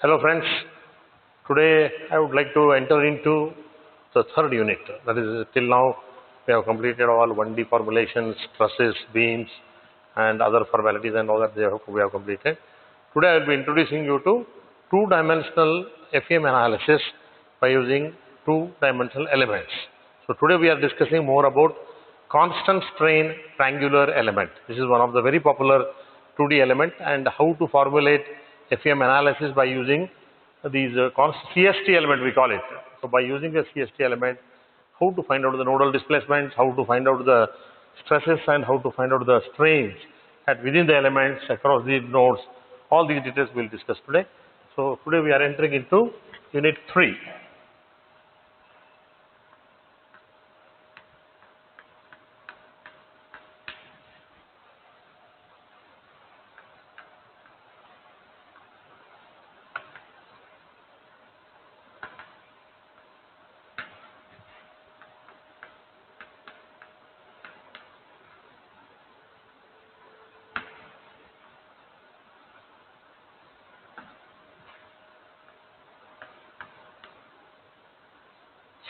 Hello friends, today I would like to enter into the third unit. That is, till now we have completed all 1D formulations, trusses, beams and other formalities and all that we have completed. Today I will be introducing you to two-dimensional FEM analysis by using two-dimensional elements. So today we are discussing more about constant strain triangular element. This is one of the very popular 2D element, and how to formulate FEM analysis by using these CST element we call it. So by using the CST element, how to find out the nodal displacements, how to find out the stresses and how to find out the strains within the elements across these nodes. All these details we will discuss today. So today we are entering into unit 3.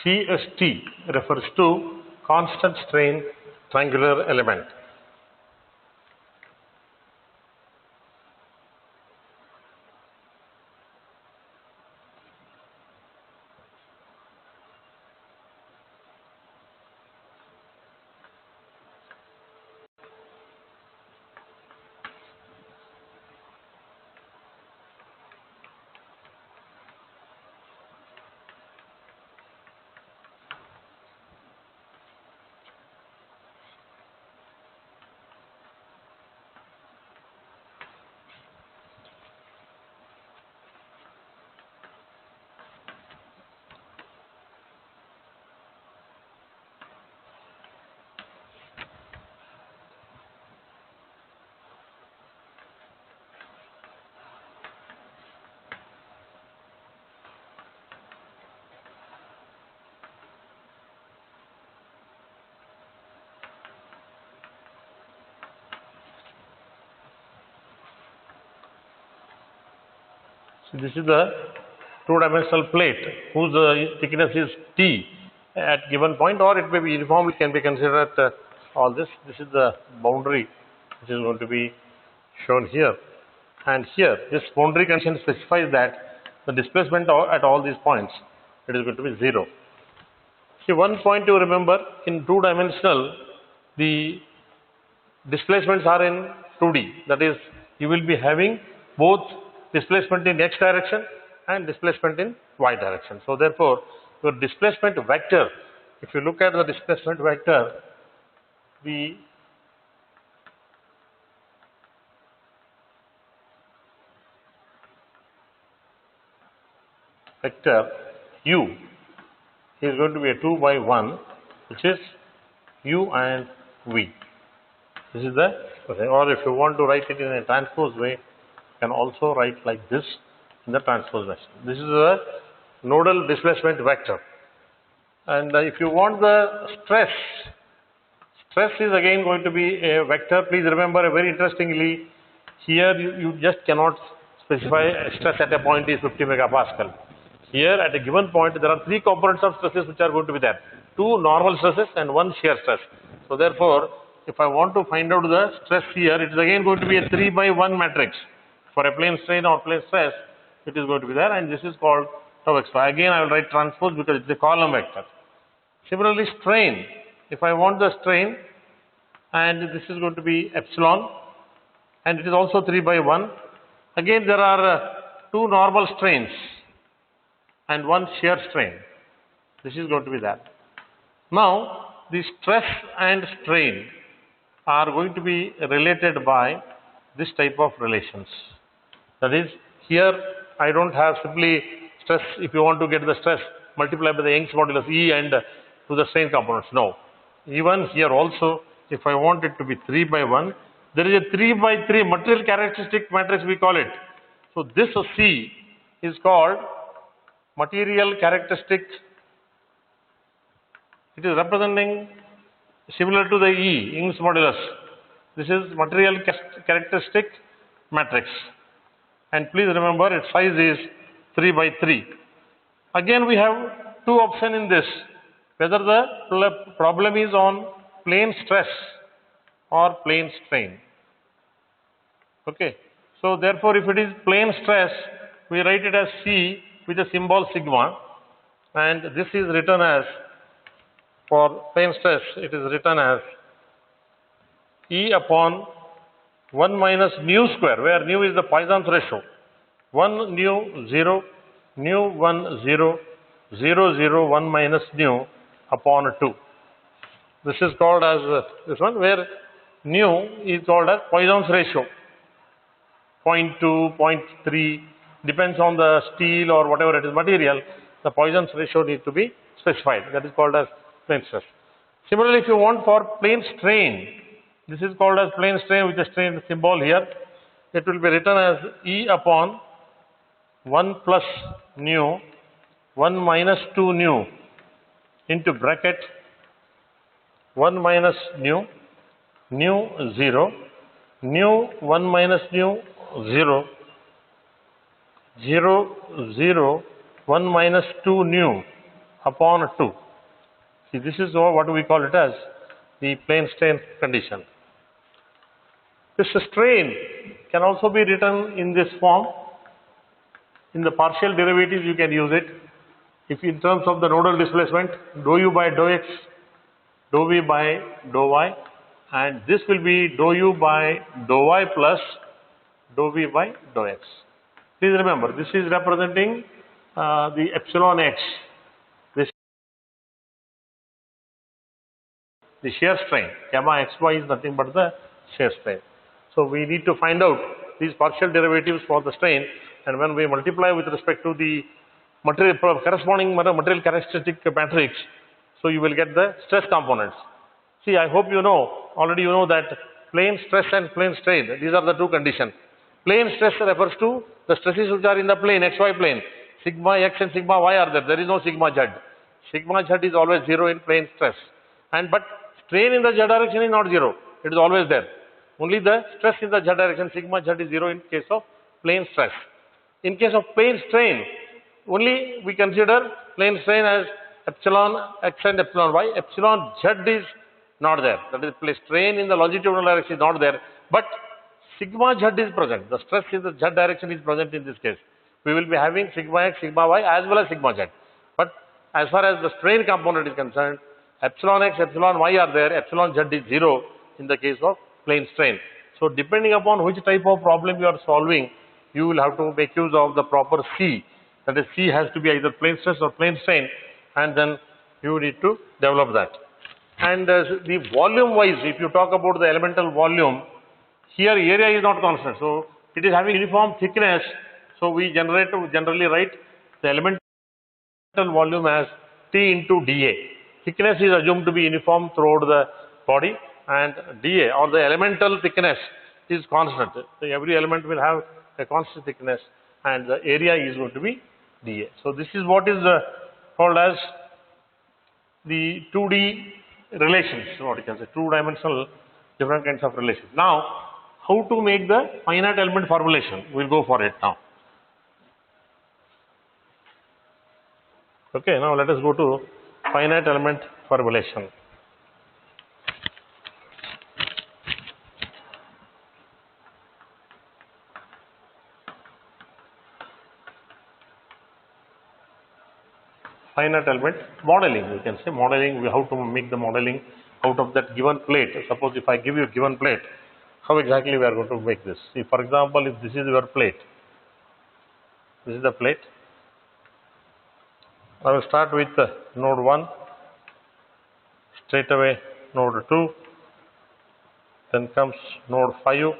CST refers to constant strain triangular element. So this is the two-dimensional plate whose thickness is T at given point, or it may be uniformly can be considered all this. This is the boundary which is going to be shown here, and here this boundary condition specifies that the displacement at all these points, it is going to be 0. See, one point to remember, in two-dimensional the displacements are in 2D, that is, you will be having both displacement in x direction and displacement in y direction. So therefore, your displacement vector, if you look at the displacement vector, the vector u is going to be a 2 by 1, which is u and v. This is the, or if you want to write it in a transpose way, can also write like this in the transpose method. This is a nodal displacement vector. And if you want the stress is again going to be a vector. Please remember, very interestingly, here you just cannot specify stress at a point is 50 megapascal. Here at a given point there are 3 components of stresses which are going to be there. 2 normal stresses and 1 shear stress. So therefore, if I want to find out the stress here, it is again going to be a 3 by 1 matrix. For a plane strain or plane stress, it is going to be there, and this is called tau x. Again, I will write transpose because it is a column vector. Similarly, strain. If I want the strain, and this is going to be epsilon, and it is also 3 by 1. Again, there are 2 normal strains and 1 shear strain. This is going to be that. Now, the stress and strain are going to be related by this type of relations. That is, here I don't have simply stress. If you want to get the stress, multiply by the Young's modulus E and to the strain components. No. Even here also, if I want it to be 3 by 1, there is a 3 by 3 material characteristic matrix we call it. So this C is called material characteristic. It is representing similar to the E, Young's modulus. This is material characteristic matrix. And please remember, its size is 3 by 3. Again we have two options in this, whether the problem is on plane stress or plane strain. Okay. So therefore, if it is plane stress, we write it as C with the symbol sigma, and this is written as, for plane stress, it is written as E upon 1 minus nu square, where nu is the Poisson's ratio. 1 nu 0, nu 1 0, 0 0 1 minus nu upon 2. This is called as this one, where nu is called as Poisson's ratio. 0.2, 0.3, depends on the steel or whatever it is material, the Poisson's ratio needs to be specified. That is called as plane stress. Similarly, if you want for plane strain, this is called as plane strain with the strain symbol here. It will be written as E upon 1 plus nu, 1 minus 2 nu into bracket 1 minus nu, nu 0, nu 1 minus nu 0, 0 0 1 minus 2 nu upon 2. See, this is what we call it as the plane strain condition. This strain can also be written in this form. In the partial derivatives, you can use it. If in terms of the nodal displacement, dou u by dou x, dou v by dou y, and this will be dou u by dou y plus dou v by dou x. Please remember, this is representing the epsilon x. This the shear strain. Gamma xy is nothing but the shear strain. So we need to find out these partial derivatives for the strain, and when we multiply with respect to the material corresponding material characteristic matrix, so you will get the stress components. See, I hope you know, already you know that plane stress and plane strain, these are the two conditions. Plane stress refers to the stresses which are in the plane, xy plane. Sigma x and sigma y are there. There is no sigma z. Sigma z is always 0 in plane stress. But strain in the z direction is not 0. It is always there. Only the stress in the z direction, sigma z is 0 in case of plane stress. In case of plane strain, only we consider plane strain as epsilon x and epsilon y. Epsilon z is not there. That is, strain in the longitudinal direction is not there. But sigma z is present. The stress in the z direction is present in this case. We will be having sigma x, sigma y as well as sigma z. But as far as the strain component is concerned, epsilon x, epsilon y are there. Epsilon z is 0 in the case of plane strain. So depending upon which type of problem you are solving, you will have to make use of the proper C. That is, C has to be either plane stress or plane strain, and then you need to develop that. And the volume wise, if you talk about the elemental volume, here area is not constant. So it is having uniform thickness. So we generally write the elemental volume as T into dA. Thickness is assumed to be uniform throughout the body, and dA, or the elemental thickness, is constant. So every element will have a constant thickness, and the area is going to be dA. So this is what is called as the 2D relations, what you can say, two-dimensional different kinds of relations. Now, how to make the finite element formulation? We'll go for it now. Okay, now let us go to finite element formulation. Finite element modeling, you can say modeling, how to make the modeling out of that given plate. Suppose if I give you a given plate, how exactly we are going to make this? See, for example, if this is your plate, this is the plate. I will start with node 1, straight away node 2, then comes node 5,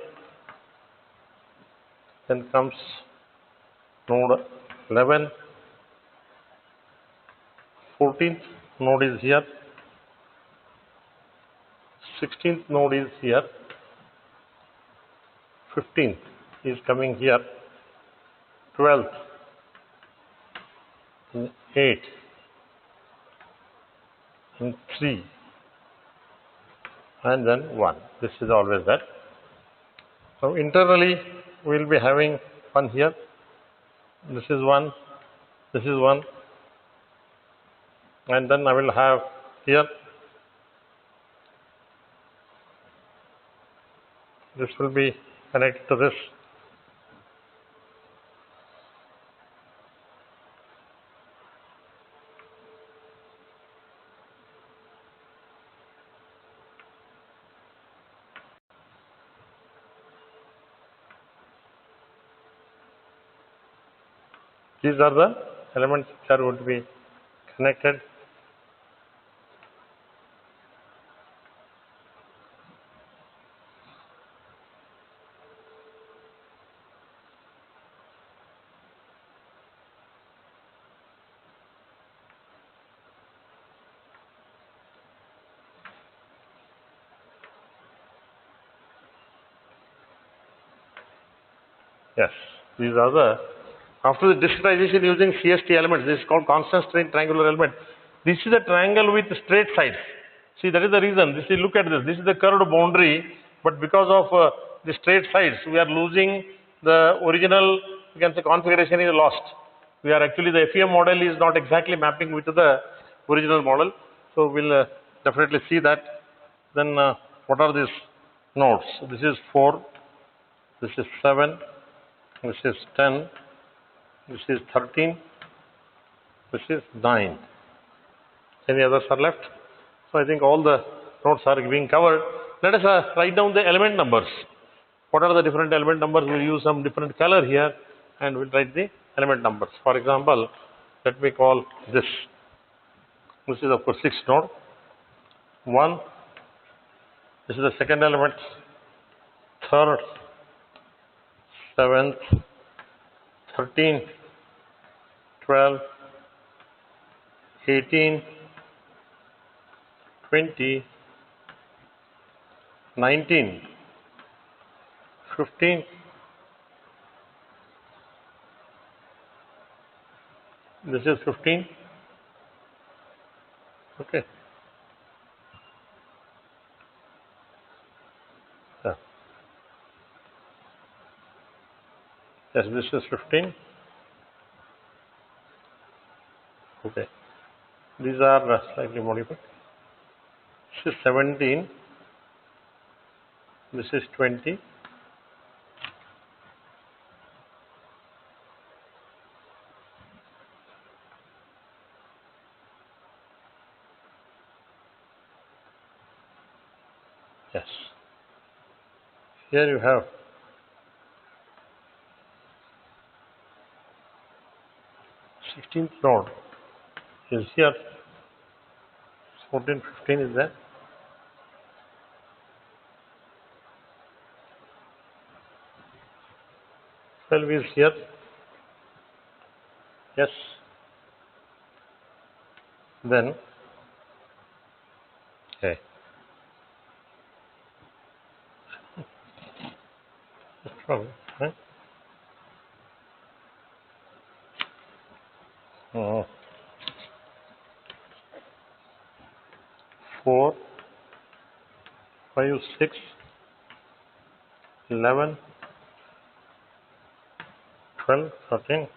then comes node 11, 14th node is here, 16th node is here, 15th is coming here, 12th, 8, and 3, and then 1. This is always that. So internally we will be having 1 here. This is 1, This is one, and then I will have here, this will be connected to this. These are the elements which are going to be connected. Yes, these are the, after the discretization using CST elements, this is called constant strain triangular element. This is a triangle with straight sides. See, that is the reason. This is, look at this. This is the curved boundary, but because of the straight sides, we are losing the original, you can say, configuration is lost. We are actually, the FEM model is not exactly mapping with the original model. So we'll definitely see that. Then what are these nodes? So this is 4, this is 7, this is 10, this is 13, this is 9. Any others are left? So I think all the nodes are being covered. Let us write down the element numbers. What are the different element numbers? We'll use some different color here and we'll write the element numbers. For example, let me call this. This is of course 6 node. 1. This is the second element. 3rd, 7th, 13, 12, 18, 20, 19, 15, this is 15, okay. Yeah. Yes, this is 15, okay. These are slightly modified. This is 17, this is 20, yes. Here you have 16th node is here, 14, 15 is there. 12 is here, yes. Then, okay. Right? Oh. 4, 5, 6, 11, 12, 13.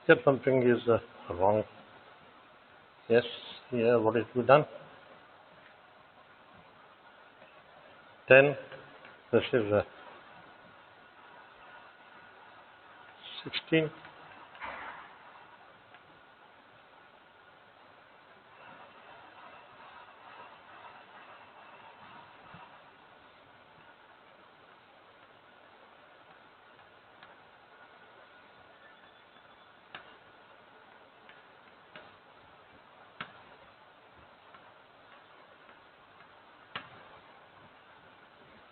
Here something is wrong. Yes, here what is to be done? 10, this is 16.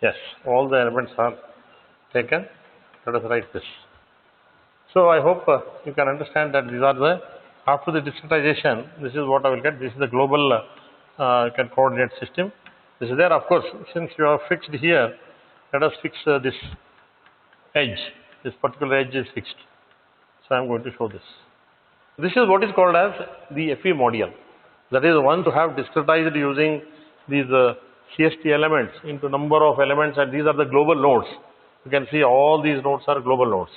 Yes, all the elements are taken. Let us write this. So I hope you can understand that these are the, after the discretization, this is what I will get. This is the global coordinate system. This is there, of course, since you are fixed here, let us fix this edge. This particular edge is fixed. So I am going to show this. This is what is called as the FE module. That is one to have discretized using these CST elements into number of elements, and these are the global nodes. You can see all these nodes are global nodes.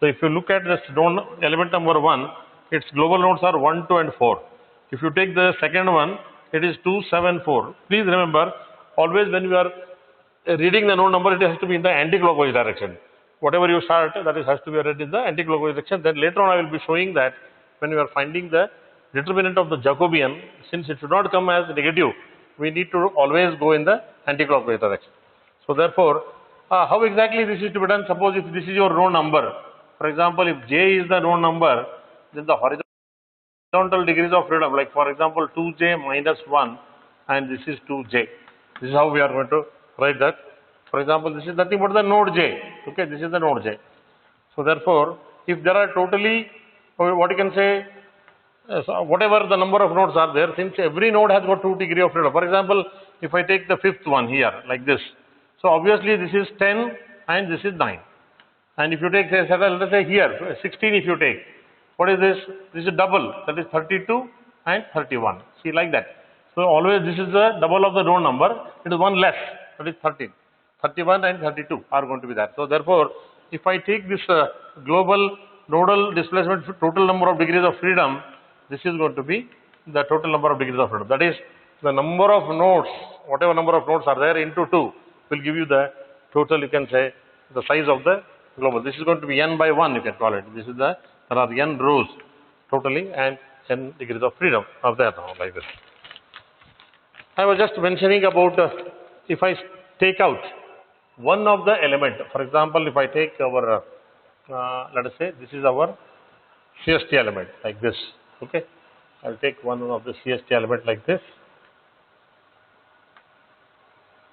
So if you look at this node element number 1, its global nodes are 1, 2 and 4. If you take the second one, it is 2, 7, 4. Please remember, always when we are reading the node number, it has to be in the anti-clockwise direction. Whatever you start, that is has to be read in the anti-clockwise direction. Then later on I will be showing that when you are finding the determinant of the Jacobian, since it should not come as negative, we need to always go in the anti-clockwise direction. So therefore, how exactly this is to be done? Suppose if this is your node number, for example, if j is the node number, then the horizontal degrees of freedom, like for example 2j minus 1 and this is 2j. This is how we are going to write that. For example, this is nothing but the node j. Okay, this is the node j. So therefore, if there are totally, what you can say, so whatever the number of nodes are there, since every node has got 2 degrees of freedom. For example, if I take the fifth one here like this, so obviously this is 10 and this is 9. And if you take, say, let us say here 16, if you take, what is this? This is double, that is 32 and 31. See, like that. So always this is the double of the node number. It is one less, that is 13. 31 and 32 are going to be that. So therefore, if I take this global nodal displacement total number of degrees of freedom, this is going to be the total number of degrees of freedom. That is the number of nodes, whatever number of nodes are there into 2 will give you the total, you can say, the size of the global. This is going to be n by 1, you can call it. This is the, there are n rows totally and n degrees of freedom of that now, like this. I was just mentioning about if I take out one of the element, for example, if I take our, let us say this is our CST element like this, okay. I'll take one of the CST element like this.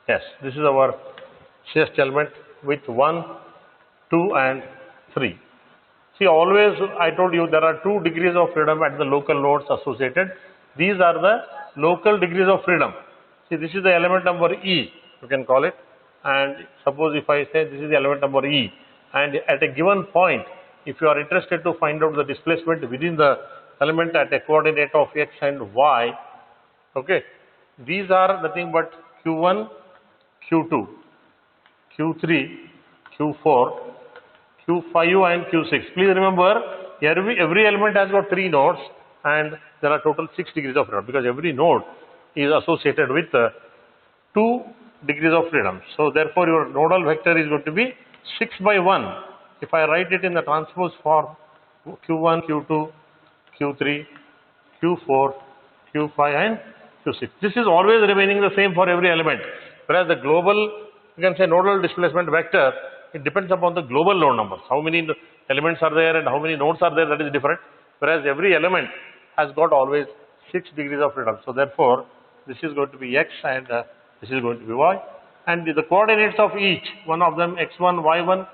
Yes, this is our CST element with 1, 2 and 3. See, always I told you there are 2 degrees of freedom at the local nodes associated. These are the local degrees of freedom. See, this is the element number E, you can call it. And suppose if I say this is the element number E, and at a given point, if you are interested to find out the displacement within the element at a coordinate of x and y, okay, these are nothing but Q1, Q2, Q3, Q4, Q5 and Q6. Please remember, every element has got 3 nodes and there are total 6 degrees of freedom because every node is associated with 2 degrees of freedom. So therefore, your nodal vector is going to be 6 by 1. If I write it in the transpose form, Q1, Q2, Q3, Q4, Q5 and Q6. This is always remaining the same for every element. Whereas the global, you can say nodal displacement vector, it depends upon the global node numbers. How many elements are there and how many nodes are there, that is different. Whereas every element has got always 6 degrees of freedom. So therefore, this is going to be x and this is going to be y. And the coordinates of each, one of them x1, y1,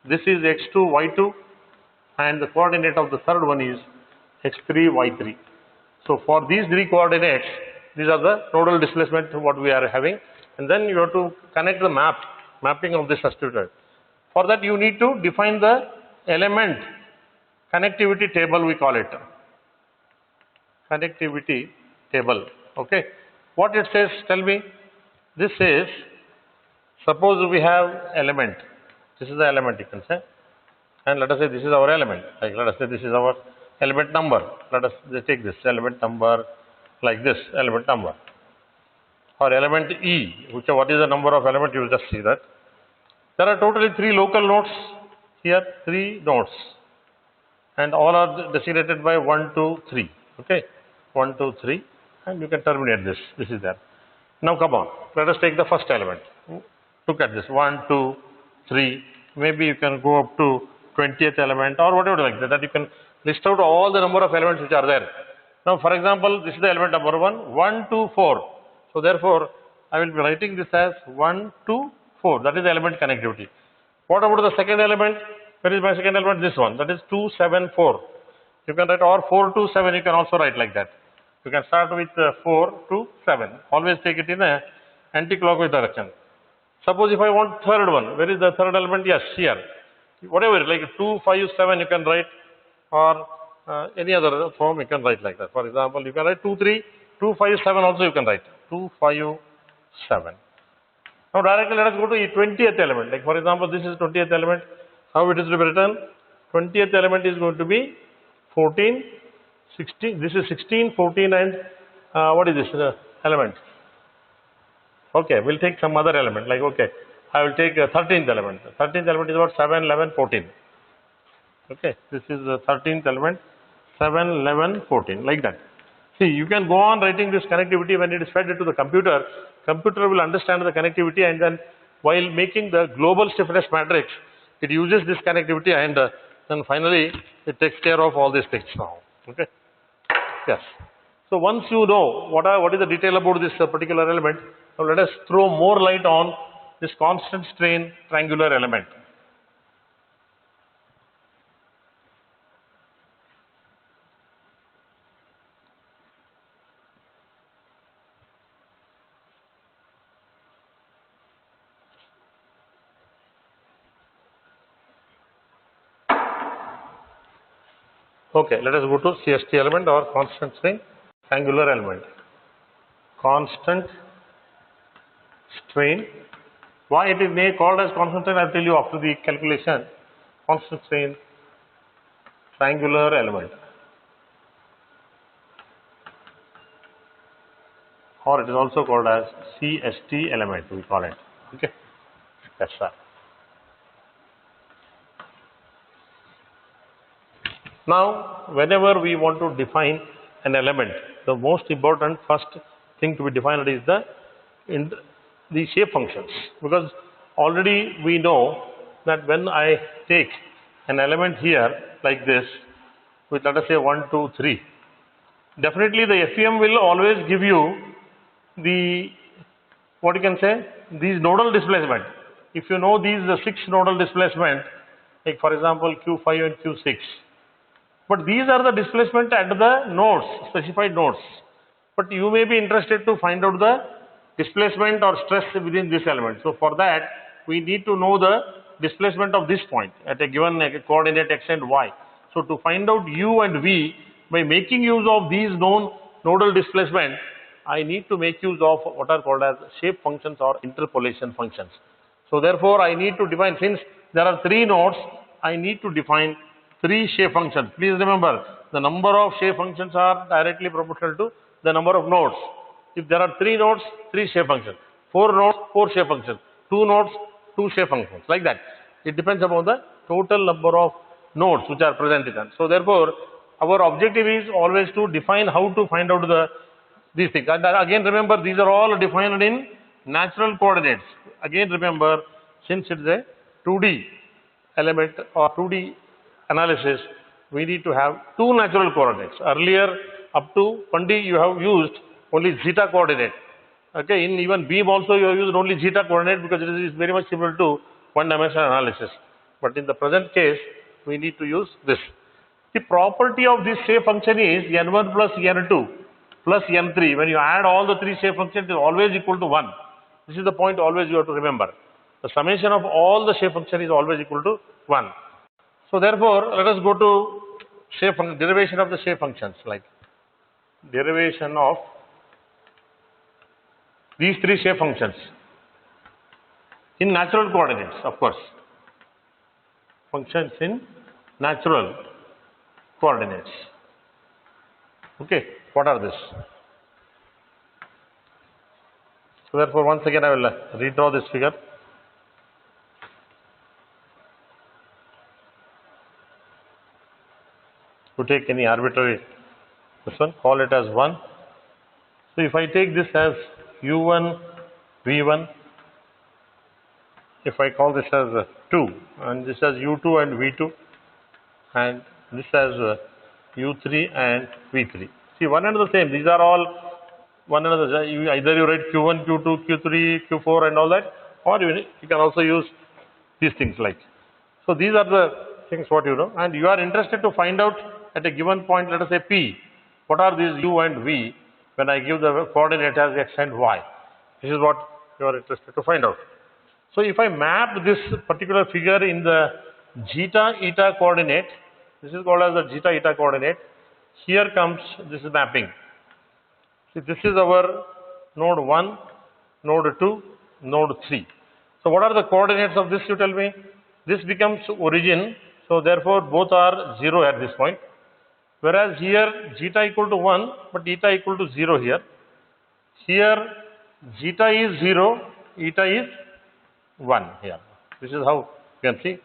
this is x2, y2, and the coordinate of the third one is x3, y3. So for these 3 coordinates, these are the nodal displacement what we are having. And then you have to connect the mapping of this substituted. For that you need to define the element connectivity table, we call it. Connectivity table, okay. What it says, tell me. This says, suppose we have element. This is the element, you can say. And let us say this is our element. Like let us say this is our element number. Let us take this element number like this, element number. Or element E, what is the number of element, you will just see that. There are totally 3 local nodes here, 3 nodes. And all are designated by 1, 2, 3. Okay, 1, 2, 3. And you can terminate this. This is there. Now come on, let us take the first element. Look at this, 1, 2, 3. Maybe you can go up to 20th element or whatever like that. That you can list out all the number of elements which are there. Now, for example, this is the element number 1, 1, 2, 4. So therefore, I will be writing this as 1, 2, 4. That is the element connectivity. What about the second element? Where is my second element? This one. That is 2, 7, 4. You can write, or 4 to 7. You can also write like that. You can start with 4 to 7. Always take it in a anti-clockwise direction. Suppose if I want third one, where is the third element? Yes, here. Whatever, like 2, 5, 7 you can write, or any other form you can write like that. For example, you can write 2, 3, 2, 5, 7 also you can write. 2, 5, 7. Now directly let us go to the 20th element. Like for example, this is 20th element. How it is to be written? 20th element is going to be 14, 16. This is 16, 14, and what is this element? Okay, we'll take some other element. Like, okay, I will take a 13th element. The 13th element is about 7, 11, 14. Okay, this is the 13th element, 7, 11, 14, like that. See, you can go on writing this connectivity. When it is fed into the computer, computer will understand the connectivity, and then while making the global stiffness matrix, it uses this connectivity, and then finally it takes care of all these things now. Okay. Yes. So once you know what is the detail about this particular element, now let us throw more light on this constant strain triangular element. Okay, let us go to CST element or constant strain triangular element. Constant strain. Why it is called as constant strain, I will tell you after the calculation. Constant strain triangular element, or it is also called as CST element, we call it. Okay, that's right. Now, whenever we want to define an element, the most important first thing to be defined is the shape functions, because already we know that when I take an element here like this with, let us say, 1, 2, 3, definitely the FEM will always give you the, what you can say, these nodal displacement. If you know these 6 nodal displacement, like for example Q5 and Q6, but these are the displacement at the nodes, specified nodes. But you may be interested to find out the displacement or stress within this element. So for that, we need to know the displacement of this point at a given coordinate x and y. So to find out u and v, by making use of these known nodal displacement, I need to make use of what are called as shape functions or interpolation functions. So therefore, I need to define, since there are 3 nodes, I need to define 3 shape functions. Please remember, the number of shape functions are directly proportional to the number of nodes. If there are 3 nodes, 3 shape functions. 4 nodes, 4 shape functions. 2 nodes, 2 shape functions. Like that. It depends upon the total number of nodes which are present in them. So therefore, our objective is always to define how to find out these things. And again remember, these are all defined in natural coordinates. Again remember, since it is a 2D element or 2D analysis, we need to have 2 natural coordinates. Earlier, up to 20, you have used only zeta coordinate. Okay, in even beam also you have used only zeta coordinate, because it is very much similar to one-dimensional analysis. But in the present case, we need to use this. The property of this shape function is n1 plus n2 plus n3. When you add all the 3 shape functions, it is always equal to 1. This is the point always you have to remember. The summation of all the shape function is always equal to 1. So therefore, let us go to derivation of the shape functions, like derivation of these 3 shape functions in natural coordinates, of course. Functions in natural coordinates. Okay, what are this? So therefore, once again I will redraw this figure. To take any arbitrary, this one, call it as 1. So if I take this as u1, v1, if I call this as 2, and this as u2 and v2, and this as u3 and v3. See, one and the same. These are all one another. Either you write q1, q2, q3, q4 and all that, or you can also use these things like. So these are the things what you know, and you are interested to find out at a given point, let us say P, what are these u and v when I give the coordinate as x and y. This is what you are interested to find out. So if I map this particular figure in the Zeta Eta coordinate, this is called as the Zeta Eta coordinate. Here comes this mapping. See, this is our node 1, node 2, node 3. So what are the coordinates of this, you tell me? This becomes origin. So therefore both are 0 at this point. Whereas here zeta equal to 1, but eta equal to 0 here. Here zeta is 0, eta is 1 here. This is how you can see.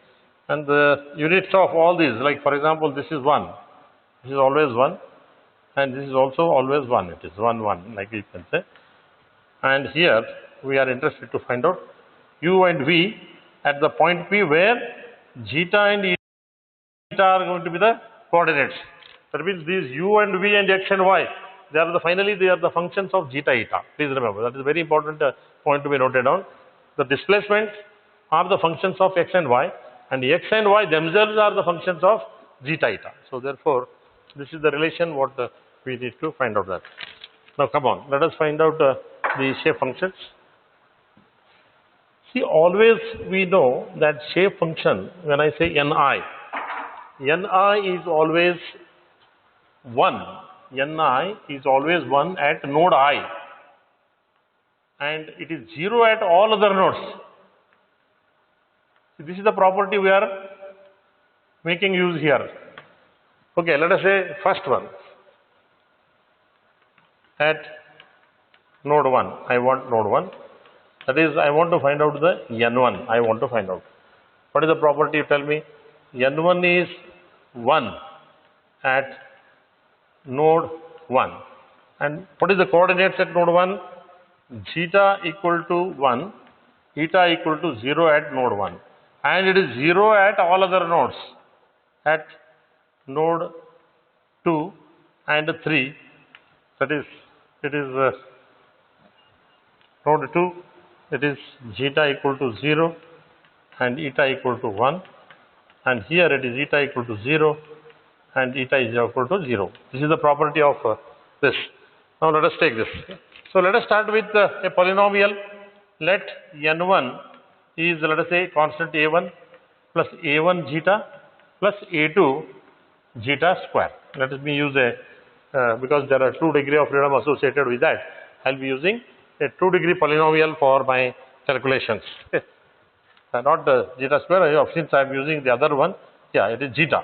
And the units of all these, like for example, this is 1. This is always 1. And this is also always 1. It is 1, 1, like you can say. And here we are interested to find out u and v at the point P where zeta and eta are going to be the coordinates. That means these u and v and x and y, finally they are the functions of zeta eta. Please remember, that is a very important point to be noted down. The displacements are the functions of x and y, and x and y themselves are the functions of zeta eta. So therefore, this is the relation what we need to find out that. Now come on, let us find out the shape functions. See, always we know that shape function, when I say ni is always 1. Ni is always 1 at node I, and it is 0 at all other nodes. See, this is the property we are making use here. Okay, let us say first one at node 1. I want node 1. That is, I want to find out the n1. I want to find out. What is the property? You tell me. n1 is 1 at node 1. And what is the coordinates at node 1? Zeta equal to 1, eta equal to 0 at node 1. And it is 0 at all other nodes. At node 2 and 3, that is, it is node 2, it is zeta equal to 0 and eta equal to 1, and here it is eta equal to 0 and eta is equal to 0. This is the property of this. Now let us take this. So let us start with a polynomial. Let n1 is, let us say, constant a1 plus a1 zeta plus a2 zeta square. Let me use a, because there are 2 degree of freedom associated with that, I will be using a 2 degree polynomial for my calculations. Not the zeta square, since I am using the other one, yeah, it is zeta.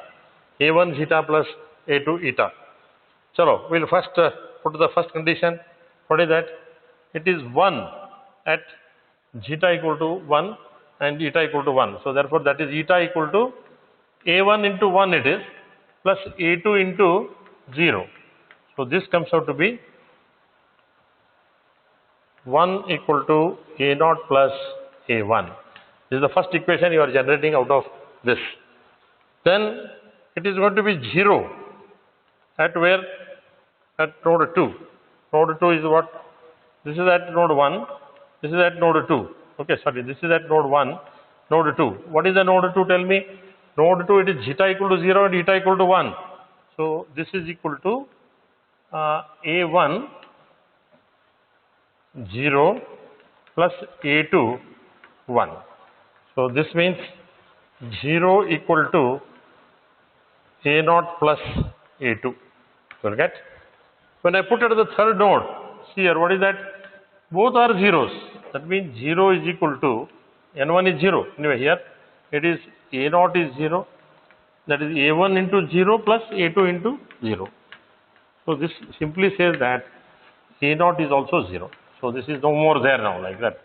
A1 zeta plus A2 eta. Chalo, we will first put the first condition. What is that? It is 1 at zeta equal to 1 and eta equal to 1. So therefore, that is eta equal to A1 into 1 it is, plus A2 into 0. So this comes out to be 1 equal to A0 plus A1. This is the first equation you are generating out of this. Then it is going to be 0 at where? At node 2. Node 2 is what? This is at node 1. This is at node 2. Okay, sorry, this is at node 1, node 2. What is the node 2? Tell me. Node 2, it is zeta equal to 0 and eta equal to 1. So this is equal to A1 0 plus A2 1. So this means 0 equal to A0 plus A2. You will get. When I put it at the third node, see here, what is that? Both are zeros. That means 0 is equal to, n1 is 0. Anyway, here it is A0 is 0. That is A1 into 0 plus A2 into 0. So this simply says that A0 is also 0. So this is no more there now, like that.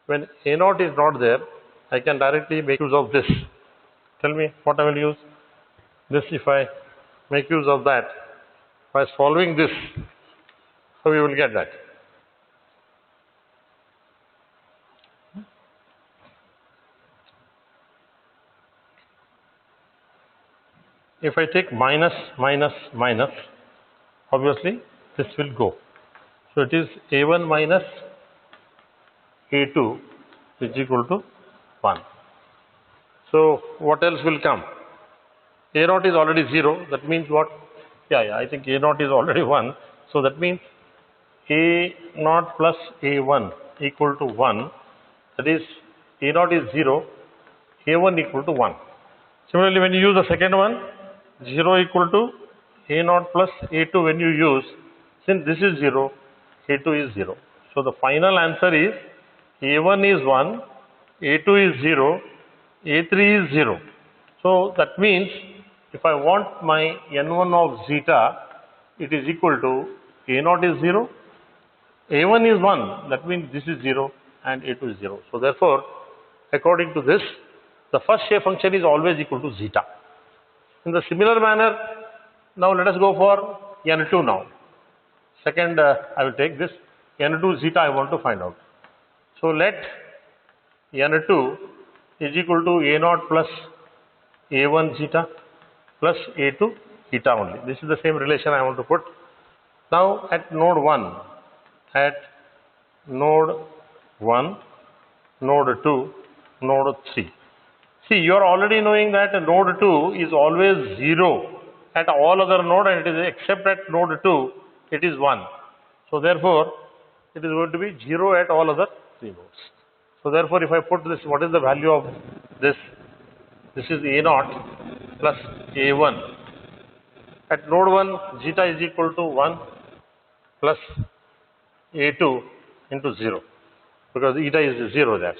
When A0 is not there, I can directly make use of this. Tell me what I will use. This, if I make use of that, by solving this, how we will get that? If I take minus, minus, minus, obviously this will go. So it is A1 minus A2 is equal to 1. So what else will come? A0 is already 0. That means what? Yeah, I think A0 is already 1. So that means A0 plus A1 equal to 1. That is A0 is 0. A1 equal to 1. Similarly, when you use the second one, 0 equal to A0 plus A2 when you use, since this is 0, A2 is 0. So the final answer is A1 is 1, A2 is 0, A3 is 0. So So that means if I want my n1 of zeta, it is equal to a0 is 0, a1 is 1, that means this is 0 and a2 is 0. So therefore, according to this, the first shape function is always equal to zeta. In the similar manner, now let us go for n2 now. Second, I will take this n2 zeta I want to find out. So let n2 is equal to a0 plus a1 zeta plus a2 eta only. This is the same relation I want to put. Now at node 1, at node 1, node 2, node 3. See, you are already knowing that node 2 is always 0 at all other nodes, and it is except at node 2, it is 1. So therefore, it is going to be 0 at all other 3 nodes. So therefore, if I put this, what is the value of this? This is a0 plus a1. At node 1, zeta is equal to 1 plus a2 into 0, because eta is 0 there.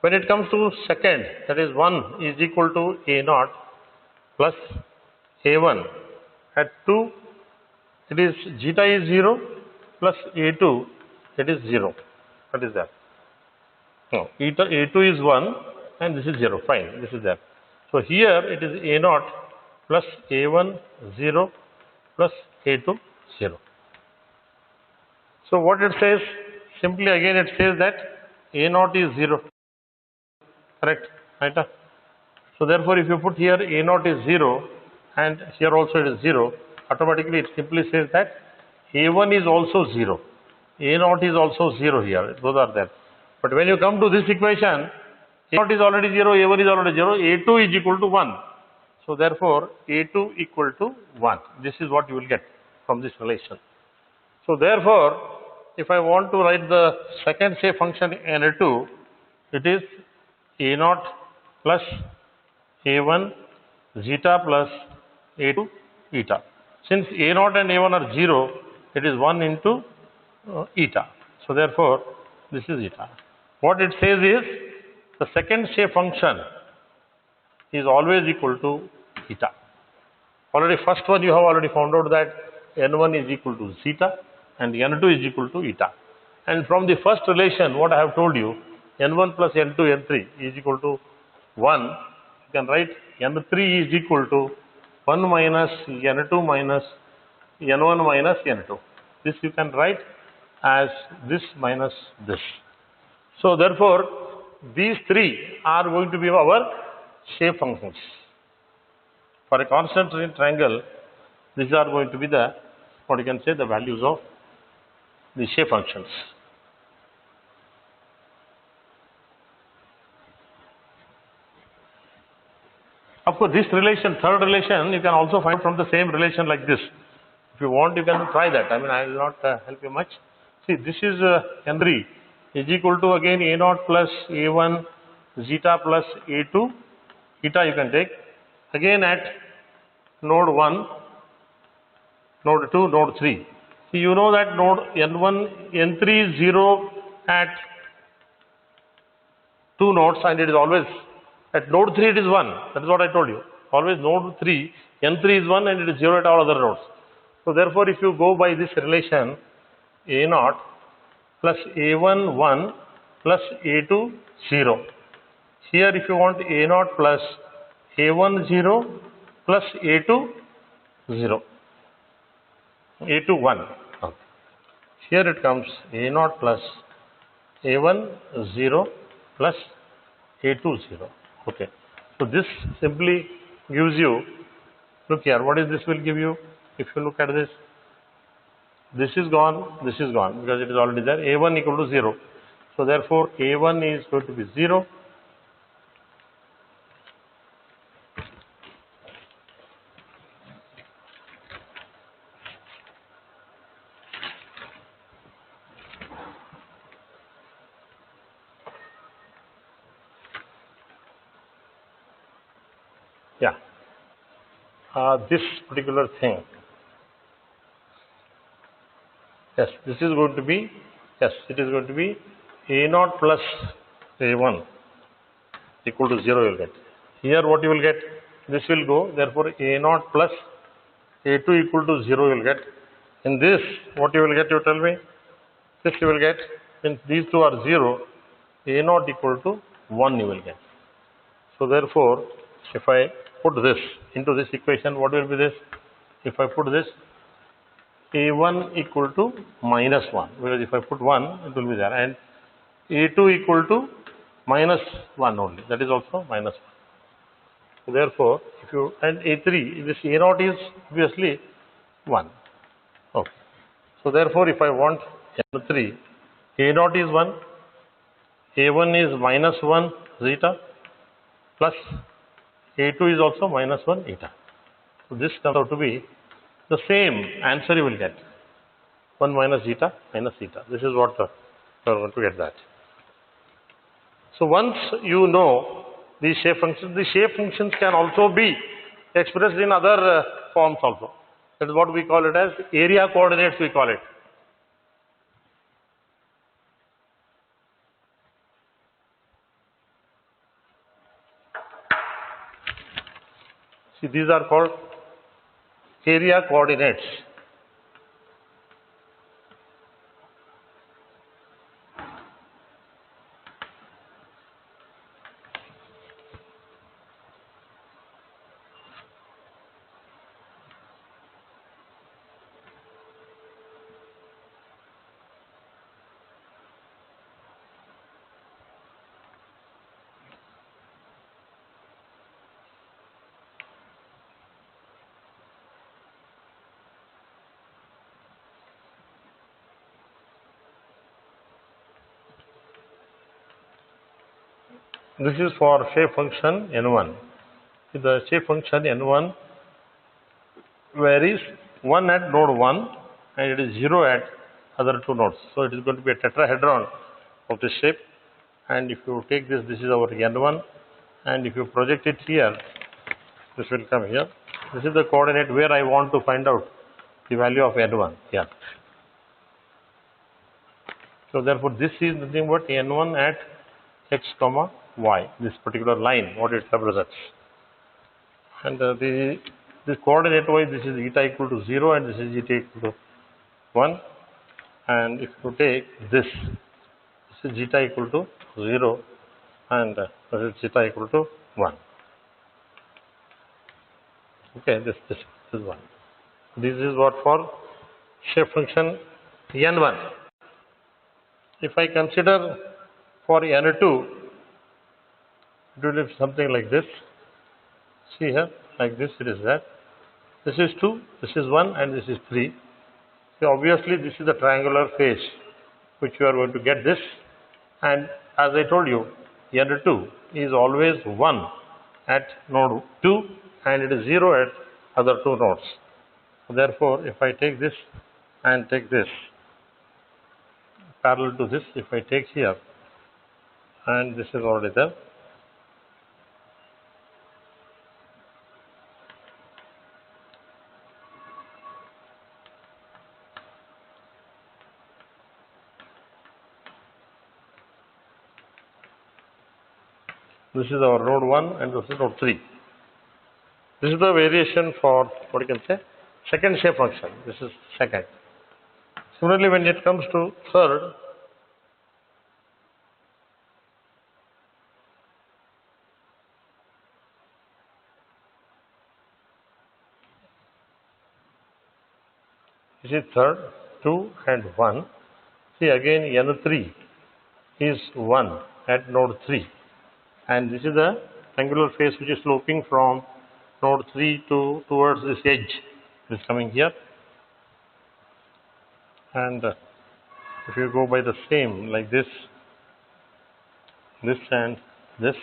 When it comes to second, that is 1 is equal to a0 plus a1. At 2, it is zeta is 0 plus a2, it is 0. What is that? No, eta a2 is 1 and this is 0. Fine, this is there. So here it is a0 plus a1 0 plus a2 0. So what it says, simply again it says that a0 is 0. Correct, right? So therefore, if you put here a0 is 0 and here also it is 0, automatically it simply says that a1 is also 0. a0 is also 0 here, both are there. But when you come to this equation, a0 is already 0, a1 is already 0, a2 is equal to 1. So therefore, a2 equal to 1. This is what you will get from this relation. So therefore, if I want to write the second shape function n2, it is a0 plus a1 zeta plus a2 eta. Since a0 and a1 are 0, it is 1 into eta. So therefore, this is eta. What it says is, the second shape function is always equal to eta. Already first one you have already found out that n1 is equal to zeta and n2 is equal to eta. And from the first relation, what I have told you, n1 plus n2, n3 is equal to 1. You can write n3 is equal to 1 minus n2 minus n1 minus n2. This you can write as this minus this. So therefore, these three are going to be our shape functions. For a constant triangle, these are going to be the, what you can say, the values of the shape functions. Of course, this relation, third relation, you can also find from the same relation like this. If you want, you can try that. I mean, I will not help you much. See, this is n3 is equal to again a0 plus a1 zeta plus a2 eta you can take. Again at node 1, node 2, node 3. See, you know that node n1, n3 is 0 at 2 nodes, and it is always at node 3 it is 1. That is what I told you. Always node 3, n3 is 1 and it is 0 at all other nodes. So therefore, if you go by this relation, a0 plus a1 1 plus a2 0. Here if you want a0 plus a1 0 plus a2 0. a2 1. Okay. Here it comes a0 plus a1 0 plus a2 0. Okay. So this simply gives you, look here, what is this will give you? If you look at this, this is gone because it is already there. a1 equal to 0. So therefore, a1 is going to be 0. Yeah. This particular thing. Yes, this is going to be, yes, it is going to be a0 plus a1 equal to 0 you will get. Here what you will get? This will go, therefore A0 plus A2 equal to 0 you will get. In this, what you will get, you tell me? This you will get, since these two are 0, A0 equal to 1 you will get. So therefore, if I put this into this equation, what will be this? If I put this, A1 equal to minus 1, because if I put 1, it will be there, and A2 equal to minus 1 only, that is also minus 1. So therefore, if you and A3, this A0 is obviously 1. Okay. So therefore, if I want N3, A0 is 1, A1 is minus 1 zeta, plus A2 is also minus 1 eta. So this comes out to be the same answer you will get, 1 minus zeta minus eta. This is what you are going to get that. So once you know these shape functions can also be expressed in other forms also. That is what we call it as area coordinates, we call it. See, these are called area coordinates. This is for shape function N1. The shape function N1 varies 1 at node 1 and it is 0 at other two nodes. So it is going to be a tetrahedron of this shape, and if you take this, this is our N1, and if you project it here, this will come here. This is the coordinate where I want to find out the value of N1 here. So therefore this is nothing but N1 at x comma y, this particular line, what it represents. And this coordinate wise, this is eta equal to 0 and this is eta equal to 1. And if you take this is eta equal to 0 and this is eta equal to 1. Okay, this is 1. This is what for shape function N1. If I consider for N2, it will be something like this. See here, like this it is that. This is 2, this is 1 and this is 3. So obviously this is the triangular face which you are going to get this, and as I told you, N2 is always 1 at node 2 and it is 0 at other two nodes. Therefore, if I take this and take this parallel to this, if I take here and this is already there, this is our node 1 and this is node 3. This is the variation for what you can say second shape function. This is second. Similarly, when it comes to third, this is third, 2 and 1. See again N3 is 1 at node 3, and this is the angular face which is sloping from node 3 towards this edge. It is coming here, and if you go by the same like this and this,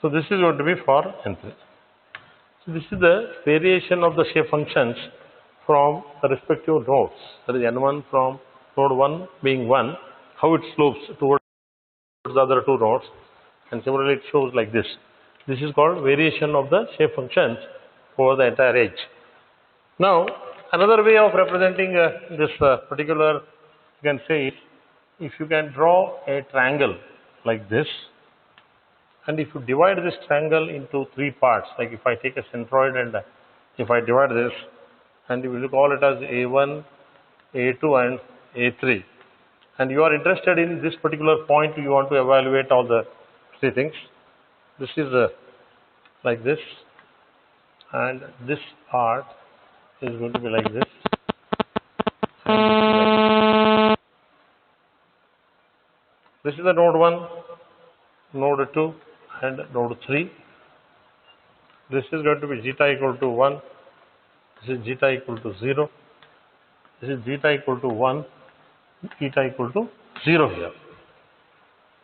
so this is going to be for N3. So this is the variation of the shape functions from the respective nodes. That is N1 from node 1 being 1, how it slopes towards the other two nodes, and similarly it shows like this. This is called variation of the shape functions over the entire edge. Now, another way of representing this particular, you can say, is if you can draw a triangle like this, and if you divide this triangle into three parts, like if I take a centroid and if I divide this, and we will call it as A1, A2 and A3, and you are interested in this particular point, you want to evaluate all the three things. This is like this, and this part is going to be like this, and this is the node 1, node 2 and node 3. This is going to be zeta equal to 1, this is zeta equal to 0, this is zeta equal to 1, eta equal to 0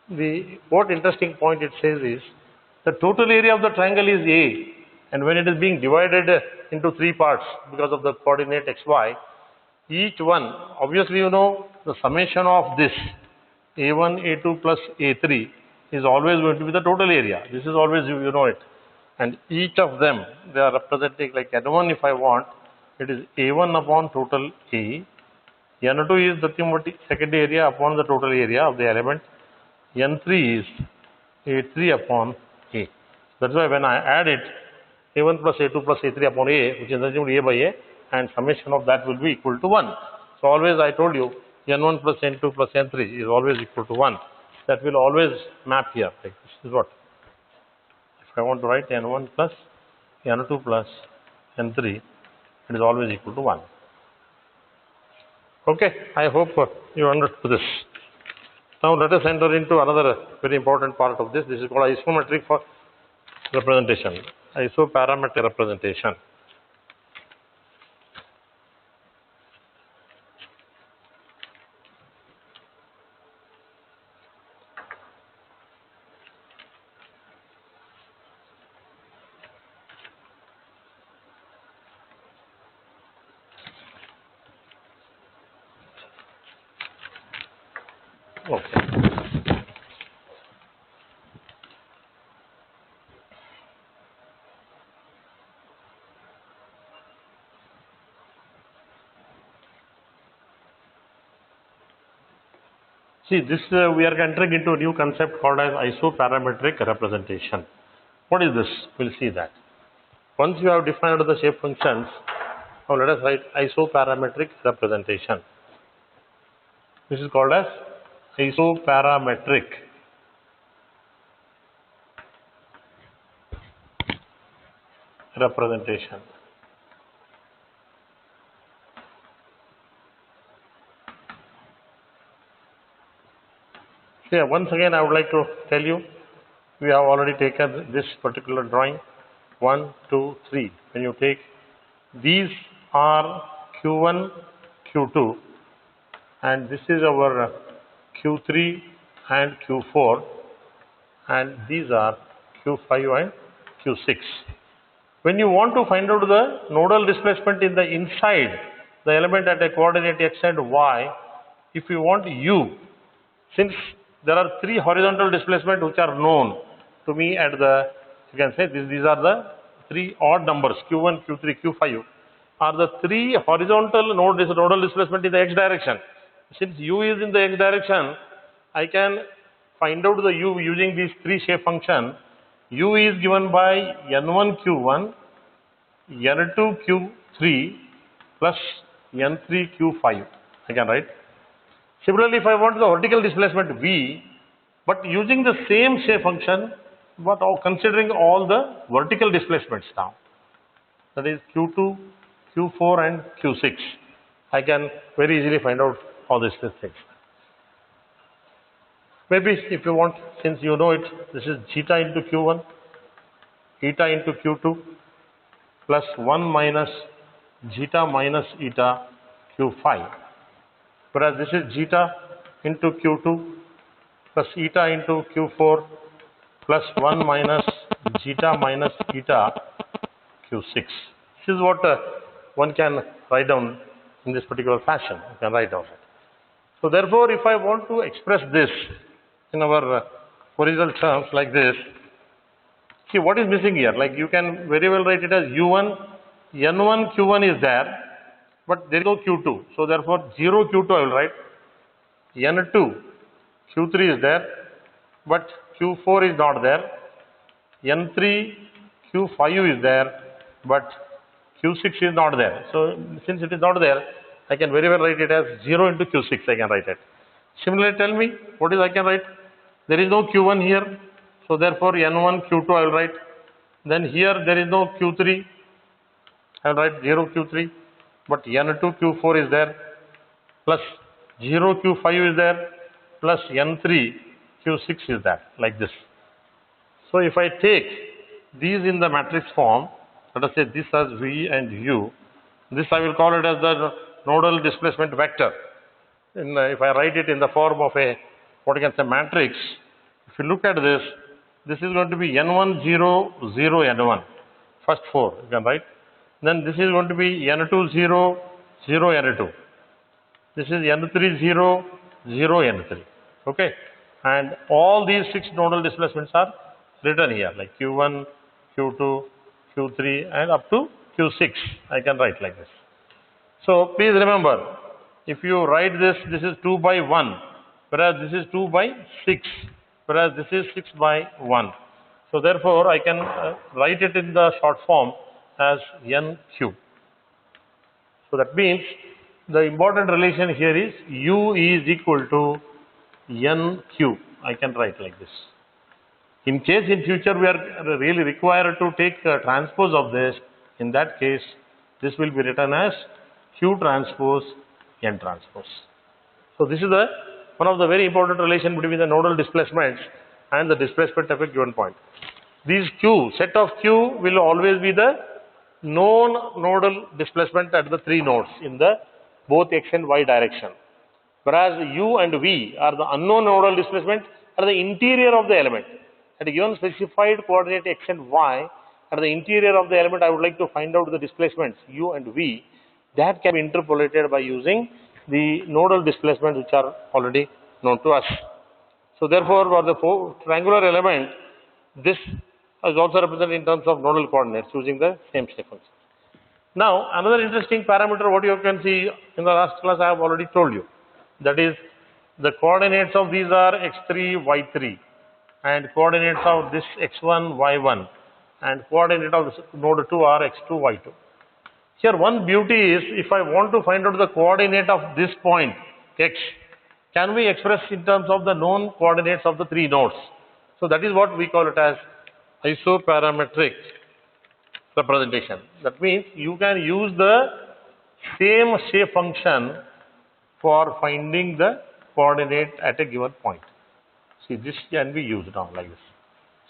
here. What interesting point it says is the total area of the triangle is A, and when it is being divided into three parts because of the coordinate xy, each one, obviously you know the summation of this A1, A2 plus A3 is always going to be the total area. This is always, you know it. And each of them, they are representing like N1 if I want, it is A1 upon total A, N2 is the second area upon the total area of the element, N3 is A3 upon A. That's why when I add it, A1 plus A2 plus A3 upon A, which is assumed A by A, and summation of that will be equal to 1. So always I told you, N1 plus N2 plus N3 is always equal to 1. That will always map here. Like this is what. If I want to write N1 plus N2 plus N3, it is always equal to 1. Okay, I hope you understood this. Now let us enter into another very important part of this. This is called isometric representation, isoparametric representation. Okay. See, this we are entering into a new concept called as isoparametric representation. What is this? We'll see that. Once you have defined the shape functions, now let us write isoparametric representation. This is called as isoparametric representation. So yeah, once again I would like to tell you, we have already taken this particular drawing, 1, 2, 3. When you take, these are Q1, Q2, and this is our Q3 and Q4, and these are Q5 and Q6. When you want to find out the nodal displacement in the inside the element at a coordinate x and y, if you want u, since there are three horizontal displacements which are known to me at the, you can say these are the three odd numbers, Q1, Q3, Q5 are the three horizontal nodal displacement in the x direction. Since u is in the x direction, I can find out the u using these three shape function. U is given by N1 Q1, N2 Q3 plus N3 Q5. I can write. Similarly, if I want the vertical displacement V, but using the same shape function, but considering all the vertical displacements now, that is Q2, Q4 and Q6, I can very easily find out all these things. Maybe if you want, since you know it, this is zeta into Q1, eta into Q2 plus 1 minus zeta minus eta Q5. Whereas this is zeta into Q2 plus eta into Q4 plus 1 minus zeta minus eta Q6. This is what one can write down in this particular fashion. You can write down it. So therefore, if I want to express this in our original terms like this, see what is missing here. Like you can very well write it as U1, N1, Q1 is there, but there is no Q2. So therefore, 0 Q2 I will write. N2, Q3 is there, but Q4 is not there. N3, Q5 is there, but Q6 is not there. So since it is not there, I can very well write it as 0 into Q6, I can write it. Similarly, tell me, what is I can write? There is no Q1 here, so therefore N1, Q2 I will write. Then here there is no Q3, I will write 0 Q3, but N2, Q4 is there, plus 0 Q5 is there, plus N3, Q6 is there, like this. So if I take these in the matrix form, let us say this as V and U, this I will call it as the nodal displacement vector. If I write it in the form of a, what you can say, matrix, if you look at this, this is going to be N1, 0, 0, N1, first 4, you can write. Then this is going to be N2, 0, 0, N2. This is N3, 0, 0, N3. Okay. And all these 6 nodal displacements are written here, like Q1, Q2, Q3, and up to Q6. I can write like this. So please remember, if you write this, this is 2 by 1, whereas this is 2 by 6, whereas this is 6 by 1. So therefore, I can write it in the short form as NQ. So that means the important relation here is U is equal to NQ. I can write like this. In case in future we are really required to take a transpose of this, in that case, this will be written as Q transpose N transpose. So this is one of the very important relation between the nodal displacements and the displacement of a given point. These Q, set of Q will always be the known nodal displacement at the 3 nodes in the both X and Y direction. Whereas U and V are the unknown nodal displacement at the interior of the element. At a given specified coordinate X and Y, at the interior of the element, I would like to find out the displacements U and V. That can be interpolated by using the nodal displacements which are already known to us. So therefore, for the triangular element, this is also represented in terms of nodal coordinates using the same shape function. Now, another interesting parameter, what you can see in the last class, I have already told you. That is, the coordinates of these are x3, y3, and coordinates of this x1, y1, and coordinate of this node 2 are x2, y2. Here one beauty is, if I want to find out the coordinate of this point, x, can we express in terms of the known coordinates of the 3 nodes? So that is what we call it as isoparametric representation. That means you can use the same shape function for finding the coordinate at a given point. See, this can be used now like this.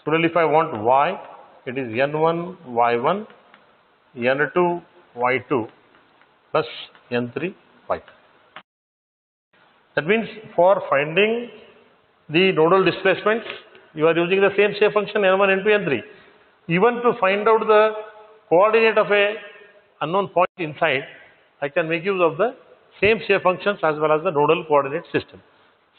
Similarly, if I want y, it is n1, y1, n2, y2 plus n3, y2. That means for finding the nodal displacements, you are using the same shape function n1, n2, n3. Even to find out the coordinate of a unknown point inside, I can make use of the same shape functions as well as the nodal coordinate system.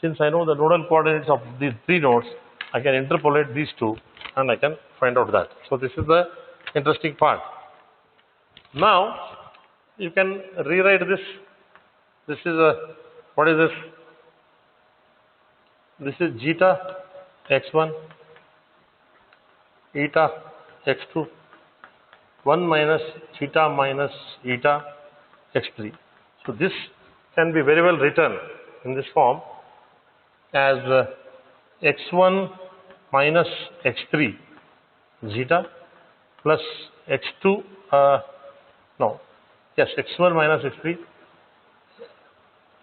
Since I know the nodal coordinates of these 3 nodes, I can interpolate these 2 and I can find out that. So this is the interesting part. Now, you can rewrite this. This is what is this? This is zeta x1, eta x2, 1 minus theta minus eta x3. So this can be very well written in this form as x1 minus x3 zeta plus x2 x1 minus x3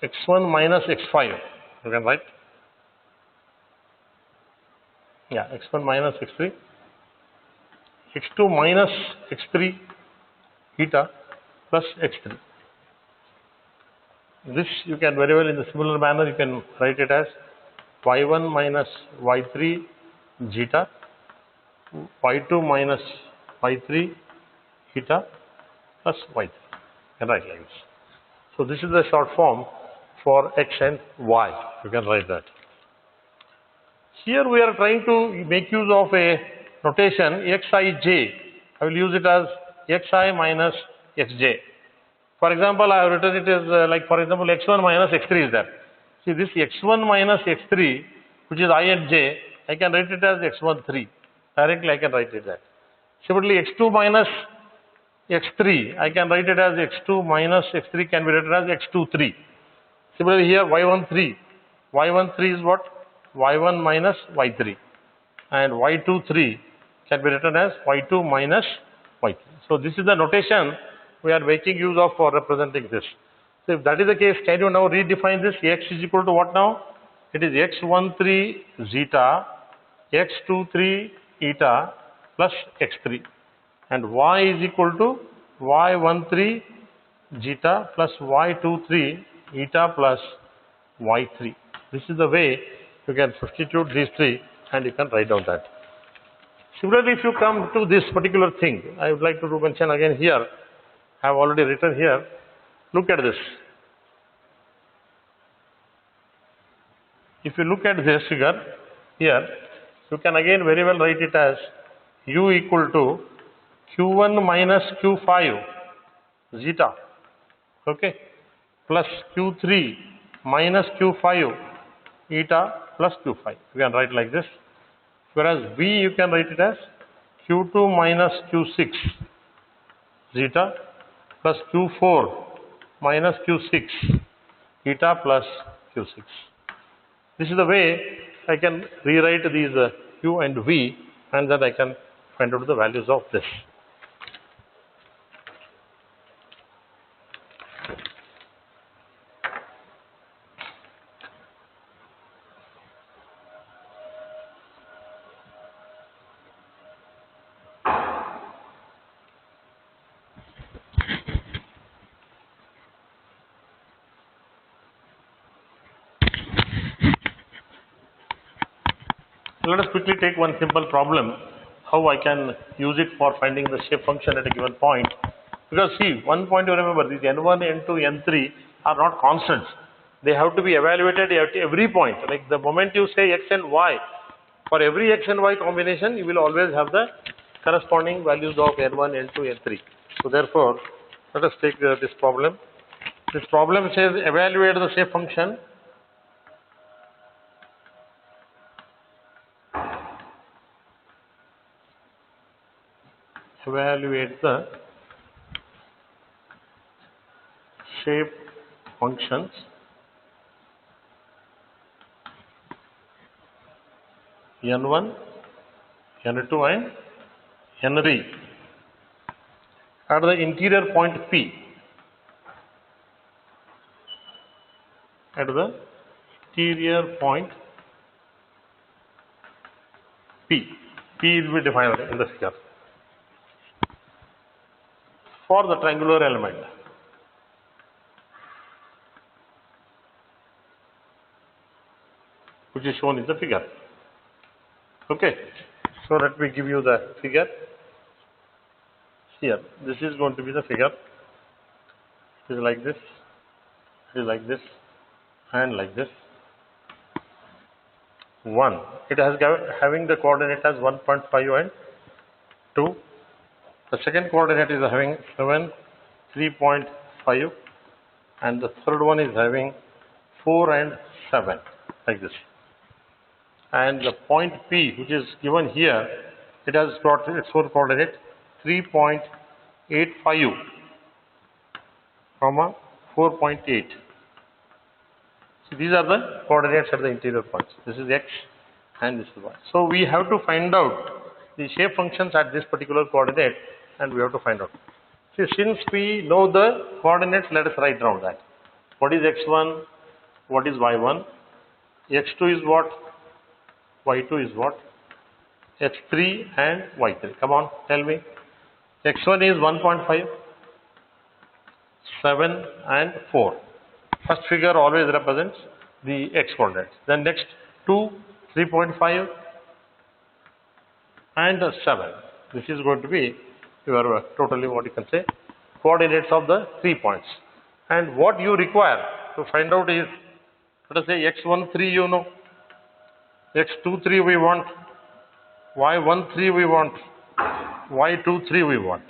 x1 minus x5, you can write, x1 minus x3 x2 minus x3 eta plus x3. This you can very well in the similar manner, you can write it as y1 minus y3 zeta, y2 minus y3 eta plus y3. can write like this. So this is the short form for x and y. You can write that. Here we are trying to make use of a notation xij. I will use it as xi minus xj. For example, I have written it as like, for example, x1 minus x3 is there. See, this x1 minus x3, which is I and j, I can write it as x13. Directly I can write it that. Similarly, x2 minus x3, I can write it as x2 minus x3 can be written as x23. Similarly, here y13. y13 is what? y1 minus y3. And y23 can be written as y2 minus y3. So this is the notation we are making use of for representing this. So if that is the case, can you now redefine this? X is equal to what now? It is x13 zeta, x23 eta plus x3. And y is equal to y13 zeta plus y23 eta plus y3. This is the way you can substitute these three and you can write down that. Similarly, if you come to this particular thing, I would like to mention again here, I have already written here. Look at this. If you look at this figure here, you can again very well write it as u equal to q1 minus q5 zeta, okay, plus q3 minus q5 eta plus q5. You can write like this. Whereas v you can write it as q2 minus q6 zeta plus q4 minus q6 eta plus q6. This is the way I can rewrite these q and v, and then I can find out the values of this. Let us quickly take one simple problem, how I can use it for finding the shape function at a given point. Because see, one point you remember, these n1, n2, n3 are not constants. They have to be evaluated at every point. Like the moment you say x and y, for every x and y combination, you will always have the corresponding values of n1, n2, n3. So therefore, let us take this problem. This problem says evaluate the shape function . Evaluate the shape functions n1, n2 and n3 at the interior point P. At the interior point P. P will be defined in the figure for the triangular element. Which is shown in the figure. Okay. So let me give you the figure. Here, this is going to be the figure. It is like this, it is like this, and like this. 1. It has having the coordinate as 1.5 and 2. The second coordinate is having 7, 3.5, and the third one is having 4 and 7, like this. And the point P, which is given here, it has got its own coordinate 3.85, comma 4.8. So these are the coordinates at the interior points. This is x and this is y. So we have to find out the shape functions at this particular coordinate, and we have to find out. See, since we know the coordinates, let us write down that. What is x1? What is y1? x2 is what? y2 is what? x3 and y3. Come on, tell me. x1 is 1.5, 7 and 4. First figure always represents the x coordinates. Then next 2, 3.5 and 7. This is going to be your totally what you can say coordinates of the 3 points. And what you require to find out is, let us say x13 you know, x23 we want, y13 we want, y23 we want.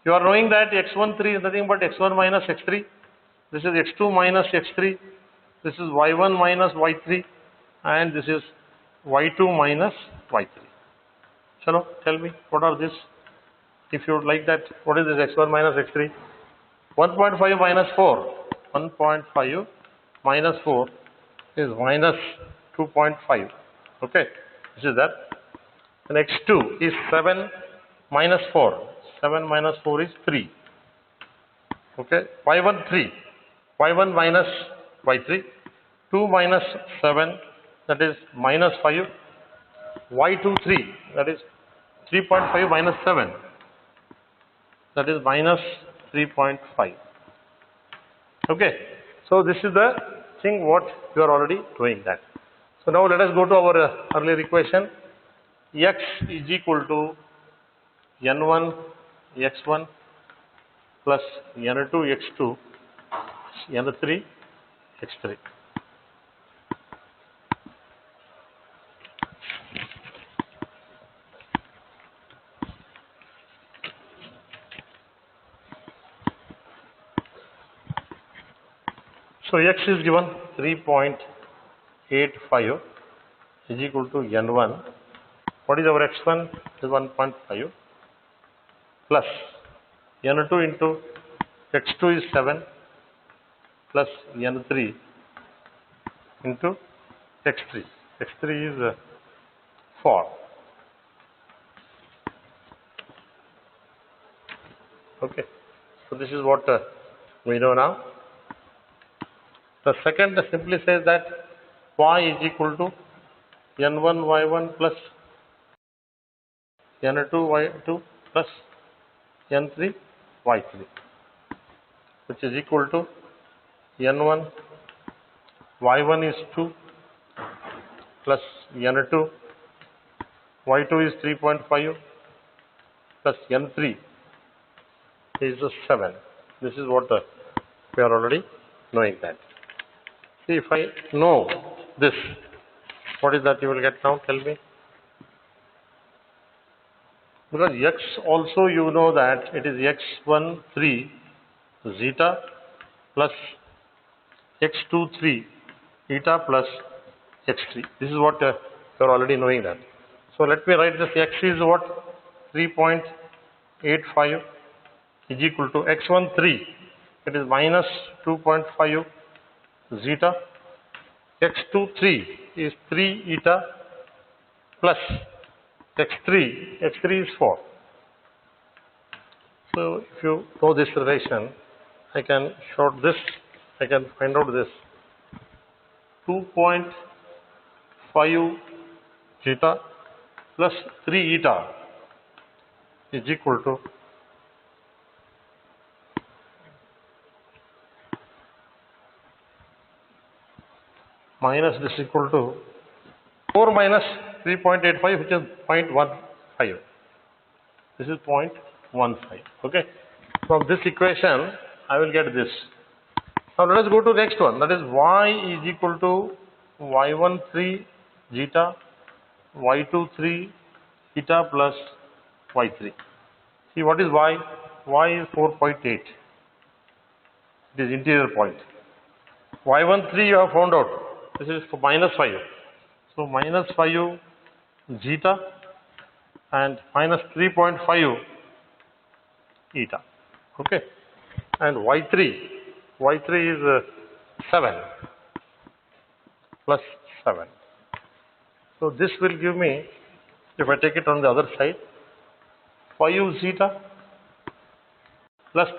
You are knowing that x13 is nothing but x1 minus x3. This is x2 minus x3. This is y1 minus y3. And this is y2 minus y3. Chalo, tell me, what are these? If you would like that, what is this x1 minus x3? 1.5 minus 4. 1.5 minus 4 is minus 2.5. Okay, this is that. And x2 is 7 minus 4. 7 minus 4 is 3. Okay, y1 3. y1 minus y3. 2 minus 7, that is minus 5. y2 3, that is 3.5 minus 7, that is minus 3.5. Okay, so this is the thing what you are already doing that. So now let us go to our earlier equation. X is equal to n1 x1 plus n2 x2 n3 x3. So x is given 3.85 is equal to n1. What is our x1? Is 1.5 plus n2 into x2 is 7 plus n3 into x3. x3 is 4. Okay, so this is what we know now. The second simply says that y is equal to n1 y1 plus n2 y2 plus n3 y3, which is equal to n1 y1 is 2 plus n2 y2 is 3.5 plus n3 is 7. This is what we are already knowing that. See, if I know this, what is that you will get now? Tell me. Because x also you know that it is x13 zeta plus x23 eta plus x3. This is what you are already knowing that. So let me write this. X is what? 3.85 is equal to x13. It is minus 2.5 zeta. x23 is 3 eta plus x3 is 4. So if you know this relation, I can short this, I can find out this 2.5 zeta plus 3 eta is equal to minus this equal to 4 minus 3.85, which is 0.15. This is 0.15. Okay. From this equation, I will get this. Now let us go to the next one. That is y is equal to y13 zeta, y23 eta plus y3. See, what is y? Y is 4.8. It is interior point. y13 you have found out. This is for minus 5. So minus 5 zeta and minus 3.5 eta. Okay. And y3 is 7 plus 7. So this will give me, if I take it on the other side, 5 zeta plus